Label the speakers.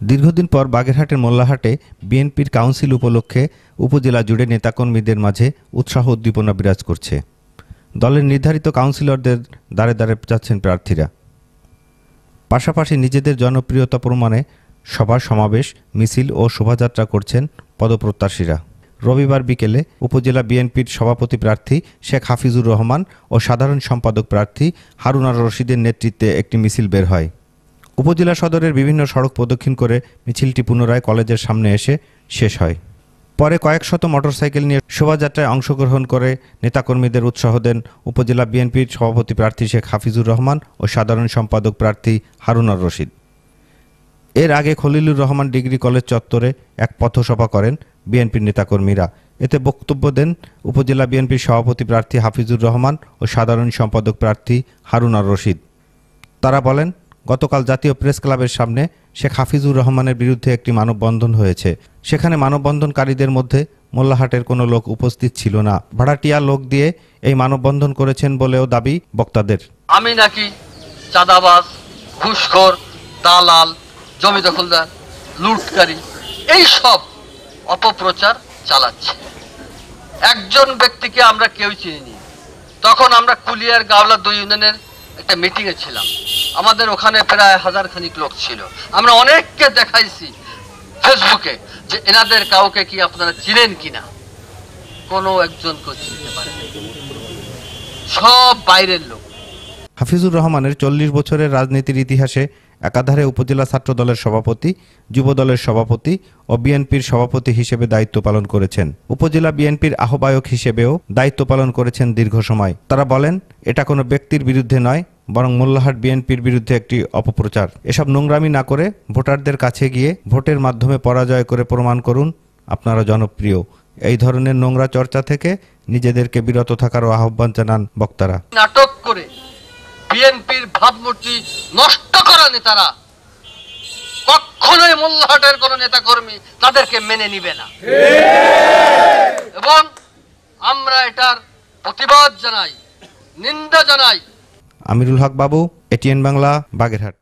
Speaker 1: দীর্ঘদিন পর বাগেরহাটের মোল্লাহাটে বিএনপির কাউন্সিল উপলক্ষে উপজেলা জুড়ে নেতাকর্মীদের মাঝে উৎসাহ উদ্দীপনা বিরাজ করছে। দলের নির্ধারিত কাউন্সিলরদের দ্বারে দ্বারে যাচ্ছেন প্রার্থীরা। পাশাপাশি নিজেদের জনপ্রিয়তা প্রমাণে সভা সমাবেশ, মিছিল ও শোভাযাত্রা করছেন পদপ্রত্যাশীরা। রবিবার বিকেলে উপজেলা বিএনপির সভাপতি প্রার্থী শেখ হাফিজুর রহমান ও সাধারণ সম্পাদক প্রার্থী হারুন আর রশিদের নেতৃত্বে একটি মিছিল বের হয়। উপজেলা সদরের বিভিন্ন সড়ক প্রদক্ষিণ করে মিছিলটি পুনরায় কলেজের সামনে এসে শেষ হয়। পরে কয়েক শত মোটরসাইকেল নিয়ে শোভাযাত্রায় অংশগ্রহণ করে নেতাকর্মীদের উৎসাহ দেন উপজেলা বিএনপির সভাপতি প্রার্থী শেখ হাফিজুর রহমান ও সাধারণ সম্পাদক প্রার্থী হারুন আর রশিদ। এর আগে খলিলুর রহমান ডিগ্রি কলেজ চত্বরে এক পথসভা করেন বিএনপির নেতাকর্মীরা। এতে বক্তব্য দেন উপজেলা বিএনপির সভাপতি প্রার্থী হাফিজুর রহমান ও সাধারণ সম্পাদক প্রার্থী হারুন আর রশিদ। তারা বলেন, গতকাল জাতীয় প্রেস ক্লাবের সামনে শেখ হাফিজুর রহমানের বিরুদ্ধে একটি মানববন্ধন হয়েছে। সেখানে মানববন্ধনকারীদের মধ্যে মোল্লাহাটের কোনো লোক উপস্থিত ছিল না। ভাড়াটিয়া লোক দিয়ে এই মানববন্ধন করেছেন বলেও দাবি বক্তাদের।
Speaker 2: আমি নাকি চাঁদাবাজ, ঘুষখোর, দালাল, জমি দখলদার, লুটকারী, এই সব অপপ্রচার চালাচ্ছে। একজন ব্যক্তিকে আমরা কেউ চিনিনি। তখন আমরা কুলিয়ার গাওলা 2 ইউনিয়নের একটা মিটিংয়ে ছিলাম। আমাদের ওখানে প্রায় 1000 খানিক লোক ছিল। আমরা অনেককে দেখাইছি ফেসবুকে যে এনাদের কাউকে কি আপনারা চিনেন কিনা। কোনো একজনকে চিনতে পারেন, সব বাইরের লোক।
Speaker 1: হাফিজুর রহমানের 40 বছরের রাজনীতির ইতিহাসে একাধারে উপজেলা ছাত্র দলের সভাপতি, যুব দলের সভাপতি ও বিএনপির সভাপতি হিসেবে দায়িত্ব পালন করেছেন। উপজেলা বিএনপির আহ্বায়ক হিসেবেও দায়িত্ব পালন করেছেন দীর্ঘ সময়। তারা বলেন, এটা কোনো ব্যক্তির বিরুদ্ধে নয়, বরং মোল্লাহাট বিএনপির বিরুদ্ধে একটি অপপ্রচার। এসব নোংরামি না করে ভোটারদের কাছে গিয়ে ভোটের মাধ্যমে পরাজয় করে প্রমাণ করুন আপনারা জনপ্রিয়। এই ধরনের নোংরা চর্চা থেকে নিজেদেরকে বিরত থাকারও আহ্বান জানান বক্তারা।
Speaker 2: নাটক করে বিএনপির ভাবমূর্তি নষ্ট করা নেতারা কখনোই মোল্লাহাটের কোন নেতাকর্মী তাদেরকে মেনে নিবে না, এবং আমরা এটার প্রতিবাদ জানাই, নিন্দা জানাই।
Speaker 1: আমিরুল হক বাবু, এটিএন বাংলা, বাগেরহাট।